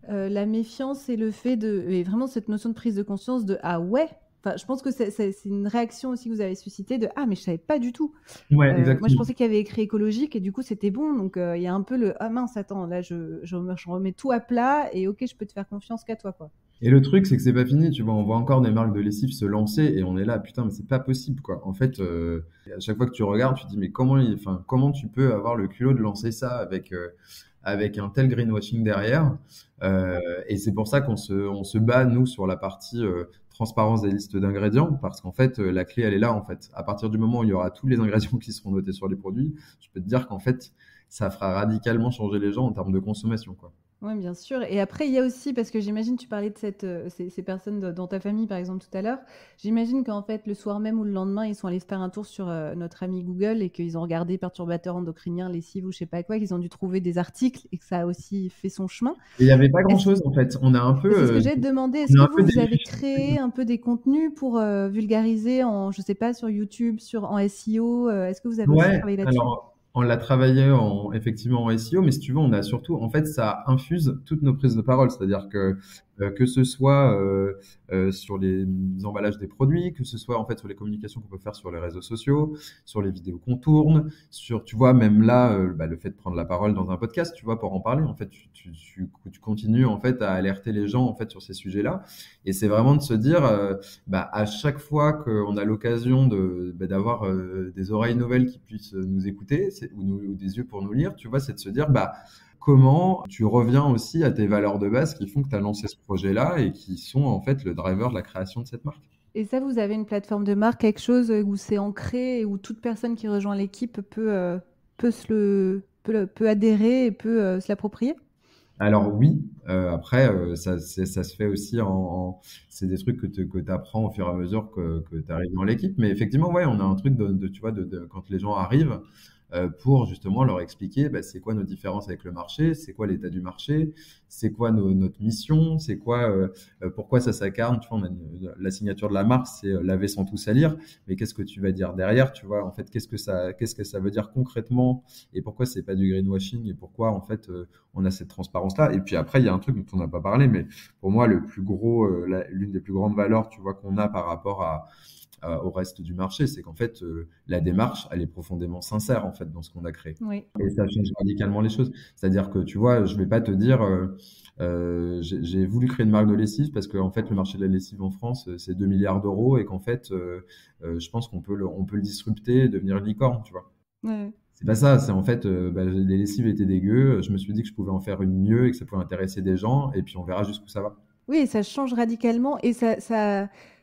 Speaker 1: la méfiance et le fait et vraiment cette notion de prise de conscience de ah ouais. Enfin, je pense que c'est une réaction aussi que vous avez suscité de ah mais je savais pas du tout.
Speaker 2: Ouais,
Speaker 1: Moi, je
Speaker 2: exactement.
Speaker 1: pensais qu'il y avait écrit écologique et du coup c'était bon. Donc il y a un peu le ah mince attends là je remets tout à plat et ok je peux te faire confiance qu'à toi quoi.
Speaker 2: Et le truc, c'est que c'est pas fini, tu vois, on voit encore des marques de lessive se lancer et on est là, putain, mais c'est pas possible, quoi. En fait, à chaque fois que tu regardes, tu te dis, mais comment tu peux avoir le culot de lancer ça avec un tel greenwashing derrière? Et c'est pour ça on se bat, nous, sur la partie transparence des listes d'ingrédients, parce qu'en fait, la clé, elle est là, en fait. À partir du moment où il y aura tous les ingrédients qui seront notés sur les produits, je peux te dire qu'en fait, ça fera radicalement changer les gens en termes de consommation, quoi.
Speaker 1: Oui, bien sûr. Et après, il y a aussi, parce que j'imagine, tu parlais de ces personnes dans ta famille, par exemple, tout à l'heure. J'imagine qu'en fait, le soir même ou le lendemain, ils sont allés se faire un tour sur notre ami Google et qu'ils ont regardé perturbateurs endocriniens, lessive ou je sais pas quoi, qu'ils ont dû trouver des articles et que ça a aussi fait son chemin.
Speaker 2: Et il n'y avait pas
Speaker 1: Est-ce
Speaker 2: grand-chose, en fait. On a un peu,
Speaker 1: C'est ce que j'allais te demander.
Speaker 2: on
Speaker 1: Est-ce
Speaker 2: a
Speaker 1: que
Speaker 2: un peu
Speaker 1: vous avez
Speaker 2: déliché.
Speaker 1: créé un peu des contenus pour vulgariser je sais pas, sur YouTube, en SEO? Est-ce que vous avez aussi
Speaker 2: Ouais,
Speaker 1: travaillé là-dessus?
Speaker 2: alors on l'a travaillé effectivement en SEO, mais si tu veux, on a surtout, en fait, ça infuse toutes nos prises de parole, c'est-à-dire que ce soit sur les emballages des produits, que ce soit en fait sur les communications qu'on peut faire sur les réseaux sociaux, sur les vidéos qu'on tourne, tu vois, même là, le fait de prendre la parole dans un podcast, tu vois, pour en parler, en fait, tu continues en fait à alerter les gens en fait sur ces sujets-là, et c'est vraiment de se dire, à chaque fois qu'on a l'occasion d'avoir des oreilles nouvelles qui puissent nous écouter, ou des yeux pour nous lire, tu vois, c'est de se dire, comment tu reviens aussi à tes valeurs de base qui font que tu as lancé ce projet-là et qui sont en fait le driver de la création de cette marque.
Speaker 1: Et ça, vous avez une plateforme de marque, quelque chose où c'est ancré et où toute personne qui rejoint l'équipe peut adhérer et peut se l'approprier?
Speaker 2: Alors oui, après ça se fait aussi c'est des trucs que tu apprends au fur et à mesure que tu arrives dans l'équipe, mais effectivement ouais, on a un truc tu vois quand les gens arrivent, pour justement leur expliquer c'est quoi nos différences avec le marché, c'est quoi l'état du marché, c'est quoi notre mission, c'est quoi pourquoi ça s'incarne, tu vois, la signature de la marque, c'est laver sans tout salir, mais qu'est-ce que tu vas dire derrière, tu vois, en fait, qu'est-ce que ça veut dire concrètement, et pourquoi c'est pas du greenwashing, et pourquoi en fait on a cette transparence-là. Et puis après, il y a un truc dont on n'a pas parlé, mais pour moi, l'une des plus grandes valeurs, tu vois, qu'on a par rapport au reste du marché, c'est qu'en fait, la démarche, elle est profondément sincère, en fait, dans ce qu'on a créé.
Speaker 1: Oui.
Speaker 2: Et ça change radicalement les choses. C'est-à-dire que, tu vois, je vais pas te dire, j'ai voulu créer une marque de lessive parce que, en fait, le marché de la lessive en France, c'est 2 milliards d'euros et qu'en fait, je pense qu'on peut le disrupter et devenir une licorne, tu vois.
Speaker 1: Ouais.
Speaker 2: C'est pas ça, c'est en fait, les lessives étaient dégueu, je me suis dit que je pouvais en faire une mieux et que ça pouvait intéresser des gens, et puis on verra jusqu'où ça va.
Speaker 1: Oui, ça change radicalement et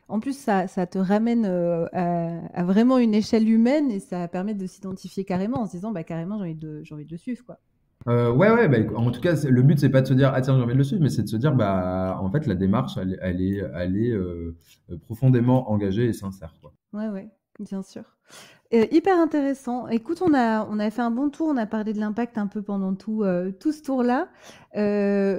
Speaker 1: en plus, ça te ramène à vraiment une échelle humaine et ça permet de s'identifier carrément en se disant, carrément, j'ai envie de le suivre, quoi.
Speaker 2: Ouais, ouais, en tout cas, le but, c'est pas de se dire, ah tiens, j'ai envie de le suivre, mais c'est de se dire, en fait, la démarche, elle est profondément engagée et sincère, quoi.
Speaker 1: Ouais, ouais. Bien sûr. Hyper intéressant. Écoute, on a fait un bon tour, on a parlé de l'impact un peu pendant tout ce tour-là.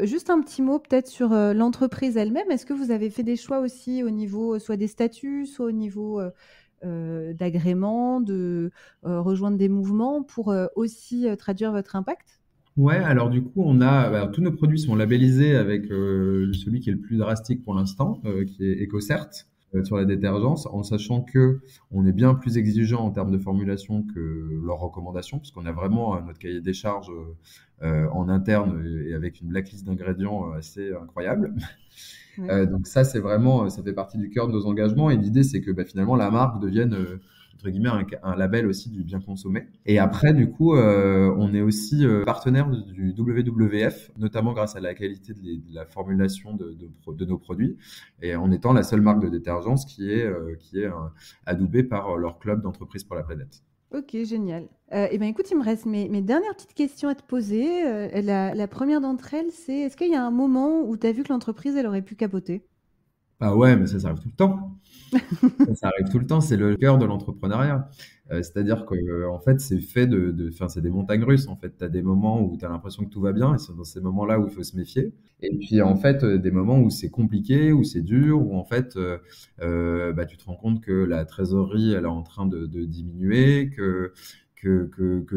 Speaker 1: Juste un petit mot peut-être sur l'entreprise elle-même. Est-ce que vous avez fait des choix aussi au niveau soit des statuts, soit au niveau d'agrément, de rejoindre des mouvements pour aussi traduire votre impact?
Speaker 2: Ouais, alors du coup, bah, tous nos produits sont labellisés avec celui qui est le plus drastique pour l'instant, qui est EcoCert sur la détergence, en sachant que on est bien plus exigeant en termes de formulation que leurs recommandations, parce qu'on a vraiment notre cahier des charges en interne et avec une blacklist d'ingrédients assez incroyable.
Speaker 1: Ouais.
Speaker 2: Donc ça, c'est vraiment, ça fait partie du cœur de nos engagements. Et l'idée, c'est que bah, finalement, la marque devienne entre guillemets un label aussi du bien consommé. Et après, du coup, on est aussi partenaire du WWF, notamment grâce à la qualité de la formulation de nos produits, et en étant la seule marque de détergence qui est adoubée par leur club d'entreprise pour la planète.
Speaker 1: Ok, génial. Eh ben, écoute, il me reste mes dernières petites questions à te poser. La première d'entre elles, c'est est-ce qu'il y a un moment où tu as vu que l'entreprise, elle aurait pu capoter?
Speaker 2: Ah ouais, mais ça arrive tout le temps. Ça arrive tout le temps, c'est le cœur de l'entrepreneuriat. C'est-à-dire que, en fait, c'est fait enfin, c'est des montagnes russes. En fait, tu as des moments où tu as l'impression que tout va bien, et c'est dans ces moments-là où il faut se méfier. Et puis, en fait, des moments où c'est compliqué, où c'est dur, où en fait, bah, tu te rends compte que la trésorerie, elle est en train de diminuer, que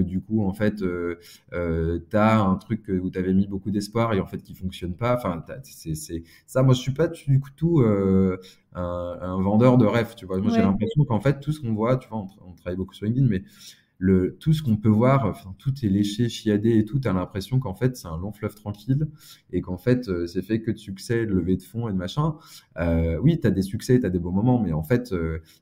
Speaker 2: du coup, en fait, tu as un truc où tu avais mis beaucoup d'espoir et en fait qui fonctionne pas. Enfin, ça, moi, je suis pas du tout un vendeur de rêve, tu vois. Moi, j'ai
Speaker 1: Ouais.
Speaker 2: l'impression qu'en fait, tout ce qu'on voit, tu vois, on travaille beaucoup sur LinkedIn, mais tout ce qu'on peut voir, enfin, tout est léché, chiadé et tout, t'as l'impression qu'en fait, c'est un long fleuve tranquille et qu'en fait, c'est fait que de succès, de levée de fonds et de machin. Oui, t'as des succès, t'as des beaux moments, mais en fait,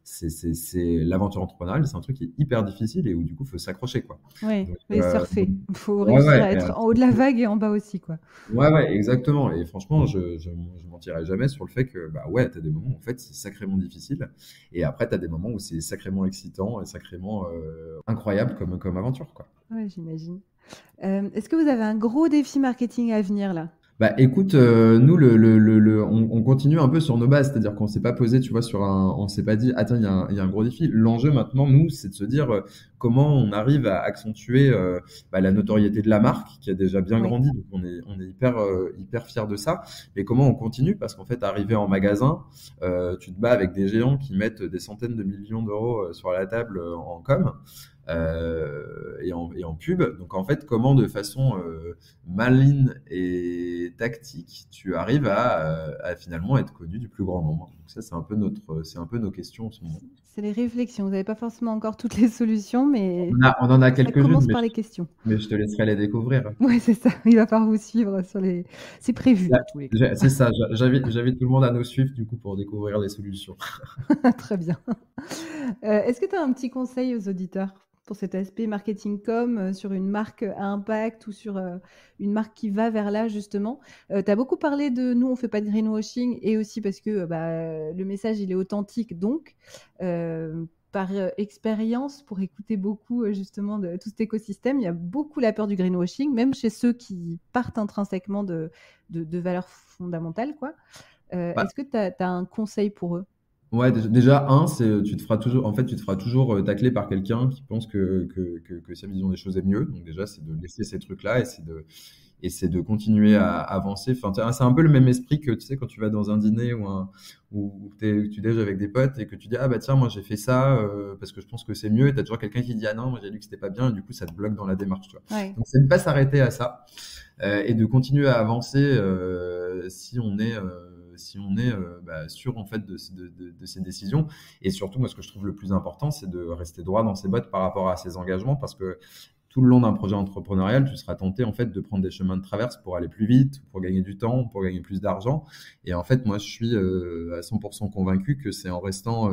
Speaker 2: c'est l'aventure entrepreneuriale, c'est un truc qui est hyper difficile et où du coup, faut s'accrocher, quoi.
Speaker 1: Ouais,
Speaker 2: Donc,
Speaker 1: et surfer. Il faut
Speaker 2: ouais,
Speaker 1: réussir
Speaker 2: ouais.
Speaker 1: à être en haut de la vague et en bas aussi, quoi.
Speaker 2: Ouais, ouais, exactement. Et franchement, je mentirai jamais sur le fait que, bah ouais, t'as des moments où en fait c'est sacrément difficile. Et après, t'as des moments où c'est sacrément excitant et sacrément incroyable comme aventure, quoi.
Speaker 1: Ouais, j'imagine. Est-ce que vous avez un gros défi marketing à venir là?
Speaker 2: Bah écoute, nous on continue un peu sur nos bases, c'est-à-dire qu'on s'est pas posé, tu vois, on s'est pas dit, attends, il y a un gros défi. L'enjeu maintenant, nous, c'est de se dire comment on arrive à accentuer bah, la notoriété de la marque qui a déjà bien
Speaker 1: Oui.
Speaker 2: grandi, donc on est hyper fier de ça. Et comment on continue, parce qu'en fait, arrivé en magasin, tu te bats avec des géants qui mettent des centaines de millions d'euros sur la table en com. Et en pub. Donc en fait, comment de façon maligne et tactique, tu arrives à finalement être connu du plus grand nombre. Donc ça, c'est un peu nos questions en ce moment.
Speaker 1: C'est les réflexions. Vous n'avez pas forcément encore toutes les solutions, mais
Speaker 2: On en a
Speaker 1: ça
Speaker 2: quelques-unes,
Speaker 1: commence par les questions.
Speaker 2: mais je te laisserai les découvrir.
Speaker 1: Ouais, c'est ça. Il va falloir vous suivre sur les. C'est prévu
Speaker 2: Là,
Speaker 1: dans tous les cas.
Speaker 2: c'est ça, j'invite tout le monde à nous suivre du coup pour découvrir les solutions.
Speaker 1: Très bien. Est-ce que tu as un petit conseil aux auditeurs pour cet aspect marketing com sur une marque à impact ou sur une marque qui va vers là justement? Tu as beaucoup parlé de nous, on fait pas de greenwashing et aussi parce que bah, le message il est authentique donc par expérience pour écouter beaucoup justement de tout cet écosystème, il y a beaucoup la peur du greenwashing, même chez ceux qui partent intrinsèquement de valeurs fondamentales quoi.
Speaker 2: Bah,
Speaker 1: Est-ce que tu as un conseil pour eux?
Speaker 2: ouais, déjà, un, c'est tu te feras toujours, en fait, tu te feras toujours tacler par quelqu'un qui pense que sa vision des choses est mieux. Donc déjà, c'est de laisser ces trucs-là et c'est de continuer à avancer. Enfin, c'est un peu le même esprit que, tu sais, quand tu vas dans un dîner ou tu déjeunes avec des potes et que tu dis, ah bah tiens, moi j'ai fait ça parce que je pense que c'est mieux. Et t'as toujours quelqu'un qui dit, ah non, moi j'ai lu que c'était pas bien. Et du coup, ça te bloque dans la démarche, tu vois.
Speaker 1: Ouais.
Speaker 2: Donc, c'est de pas s'arrêter à ça et de continuer à avancer si on est bah, sûr en fait de ces décisions. Et surtout, moi, ce que je trouve le plus important, c'est de rester droit dans ses bottes par rapport à ses engagements, parce que tout le long d'un projet entrepreneurial, tu seras tenté en fait de prendre des chemins de traverse pour aller plus vite, pour gagner du temps, pour gagner plus d'argent. Et en fait, moi, je suis à 100% convaincu que c'est en restant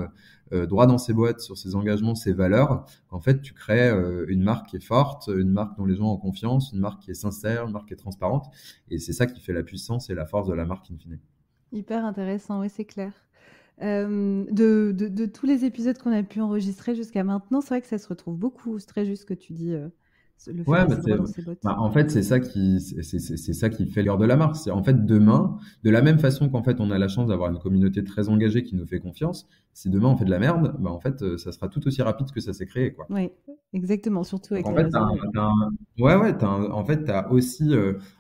Speaker 2: droit dans ses boîtes sur ses engagements, ses valeurs, qu'en fait, tu crées une marque qui est forte, une marque dont les gens ont confiance, une marque qui est sincère, une marque qui est transparente. Et c'est ça qui fait la puissance et la force de la marque in fine.
Speaker 1: Hyper intéressant, oui, c'est clair. De tous les épisodes qu'on a pu enregistrer jusqu'à maintenant, c'est vrai que ça se retrouve beaucoup. C'est très juste ce que tu dis. le fait
Speaker 2: Ouais,
Speaker 1: de
Speaker 2: bah,
Speaker 1: se relancer bot.
Speaker 2: en fait, c'est ça qui fait l'heure de la marque. C'est en fait demain, de la même façon qu'en fait on a la chance d'avoir une communauté très engagée qui nous fait confiance. Si demain on fait de la merde, bah en fait ça sera tout aussi rapide que ça s'est créé, quoi.
Speaker 1: Oui, exactement, surtout
Speaker 2: Donc
Speaker 1: avec
Speaker 2: en
Speaker 1: les
Speaker 2: fait,
Speaker 1: réseaux. Ouais.
Speaker 2: ouais, en fait, t'as aussi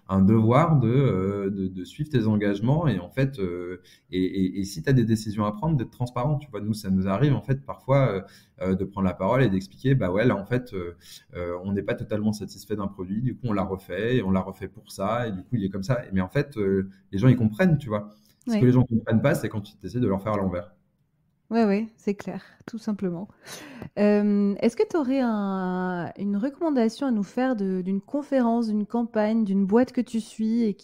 Speaker 2: un devoir de suivre tes engagements et en fait, et si tu as des décisions à prendre, d'être transparent. Tu vois, nous, ça nous arrive en fait parfois de prendre la parole et d'expliquer, bah ouais, là en fait, on n'est pas totalement satisfait d'un produit, du coup on l'a refait et on l'a refait pour ça et du coup il est comme ça. Mais en fait, les gens ils comprennent, tu vois. Ce que
Speaker 1: Ouais.
Speaker 2: les gens comprennent pas, c'est quand tu essaies de leur faire à l'envers.
Speaker 1: Ouais, ouais, c'est clair, tout simplement. Est-ce que tu aurais une recommandation à nous faire d'une conférence, d'une campagne, d'une boîte que tu suis et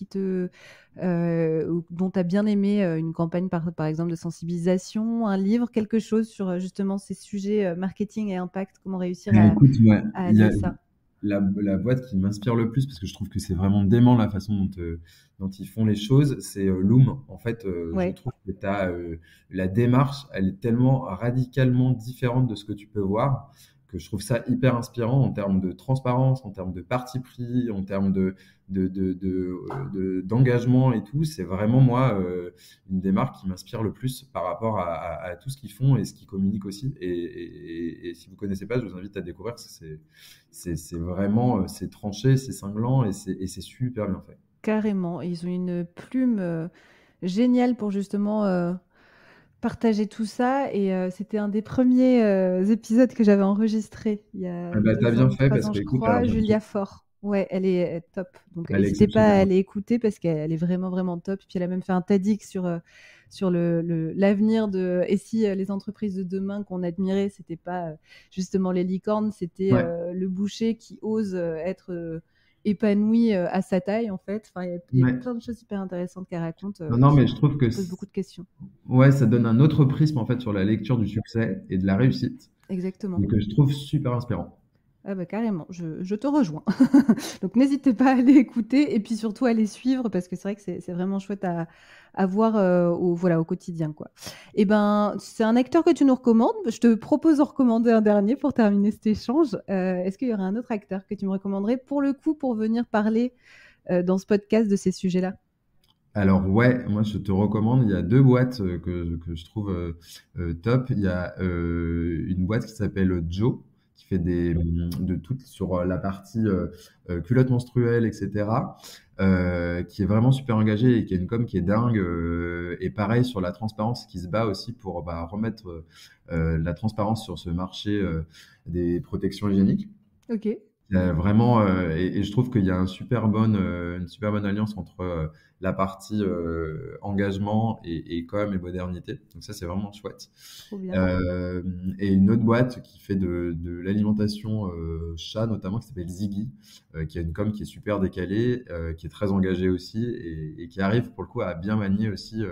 Speaker 1: ou dont tu as bien aimé une campagne par exemple de sensibilisation, un livre, quelque chose sur justement ces sujets marketing et impact, comment réussir
Speaker 2: Mais écoute, ouais,
Speaker 1: à
Speaker 2: il y a
Speaker 1: allier ça?
Speaker 2: la boîte qui m'inspire le plus, parce que je trouve que c'est vraiment dément la façon dont ils font les choses, c'est Loom. En fait, je
Speaker 1: Ouais,
Speaker 2: trouve que la démarche, elle est tellement radicalement différente de ce que tu peux voir, que je trouve ça hyper inspirant en termes de transparence, en termes de parti pris, en termes d'engagement et tout. C'est vraiment, moi, une des marques qui m'inspire le plus par rapport à tout ce qu'ils font et ce qu'ils communiquent aussi. Et si vous connaissez pas, je vous invite à découvrir. C'est vraiment, c'est tranché, c'est cinglant et c'est super bien fait.
Speaker 1: carrément. Ils ont une plume géniale pour justement partager tout ça. Et c'était un des premiers épisodes que j'avais enregistré il y a
Speaker 2: Ah bah, t'as
Speaker 1: 2 ans
Speaker 2: bien
Speaker 1: ou
Speaker 2: fait
Speaker 1: 3
Speaker 2: parce
Speaker 1: ans,
Speaker 2: que,
Speaker 1: je
Speaker 2: écoute, alors,
Speaker 1: crois. Julia Fort. Ouais, elle est top. Donc,
Speaker 2: elle est
Speaker 1: n'hésitez pas à
Speaker 2: exceptionnelle.
Speaker 1: aller écouter parce qu'elle est vraiment, vraiment top. Puis, elle a même fait un TEDx sur l'avenir et si les entreprises de demain qu'on admirait, c'était pas justement les licornes, c'était
Speaker 2: Ouais,
Speaker 1: le boucher qui ose être épanoui à sa taille, en fait. Enfin, il y a
Speaker 2: ouais.
Speaker 1: plein de choses hyper intéressantes qu'elle raconte
Speaker 2: Non, non, mais je trouve que
Speaker 1: qui posent beaucoup de questions.
Speaker 2: ouais, ça donne un autre prisme en fait sur la lecture du succès et de la réussite,
Speaker 1: Exactement.
Speaker 2: et que je trouve super inspirant.
Speaker 1: Ah bah carrément, je te rejoins. Donc n'hésitez pas à aller écouter et puis surtout à les suivre parce que c'est vrai que c'est vraiment chouette à voir voilà, au quotidien, quoi. Et ben, c'est un acteur que tu nous recommandes. Je te propose d'en recommander un dernier pour terminer cet échange. Est-ce qu'il y aurait un autre acteur que tu me recommanderais pour le coup pour venir parler dans ce podcast de ces sujets-là?
Speaker 2: Alors ouais, moi je te recommande, il y a deux boîtes que je trouve top. Il y a une boîte qui s'appelle Joe, qui fait de toutes sur la partie culotte menstruelle, etc. Qui est vraiment super engagée et qui a une com qui est dingue. Et pareil sur la transparence, qui se bat aussi pour remettre la transparence sur ce marché des protections hygiéniques.
Speaker 1: Ok,
Speaker 2: Vraiment, et je trouve qu'il y a une super bonne alliance entre la partie engagement et com et modernité. Donc ça, c'est vraiment chouette.
Speaker 1: trop bien.
Speaker 2: Euh, et une autre boîte qui fait de l'alimentation chat notamment, qui s'appelle Ziggy, qui a une com qui est super décalée, qui est très engagée aussi et qui arrive pour le coup à bien manier aussi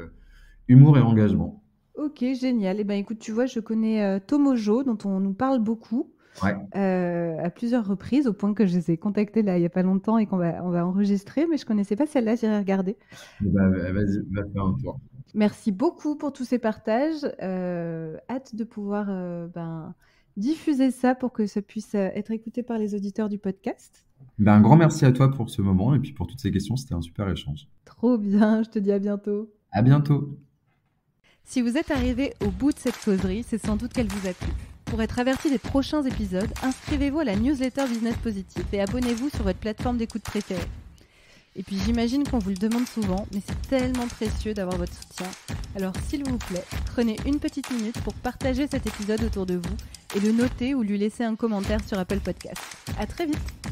Speaker 2: humour et engagement.
Speaker 1: Ok, génial. Et ben écoute, tu vois, je connais Tomojo dont on nous parle beaucoup.
Speaker 2: Ouais,
Speaker 1: À plusieurs reprises, au point que je les ai contactés là il y a pas longtemps et on va enregistrer, mais je connaissais pas celle-là, j'irai regarder.
Speaker 2: bah, vas-y, va faire un tour.
Speaker 1: Merci beaucoup pour tous ces partages. Hâte de pouvoir diffuser ça pour que ça puisse être écouté par les auditeurs du podcast.
Speaker 2: Ben, un grand merci à toi pour ce moment et puis pour toutes ces questions. C'était un super échange.
Speaker 1: Trop bien, je te dis à bientôt.
Speaker 2: À bientôt.
Speaker 1: Si vous êtes arrivé au bout de cette causerie, c'est sans doute qu'elle vous a plu. Pour être averti des prochains épisodes, inscrivez-vous à la newsletter Business Positif et abonnez-vous sur votre plateforme d'écoute préférée. Et puis j'imagine qu'on vous le demande souvent, mais c'est tellement précieux d'avoir votre soutien. Alors s'il vous plaît, prenez une petite minute pour partager cet épisode autour de vous et le noter ou lui laisser un commentaire sur Apple Podcast. À très vite!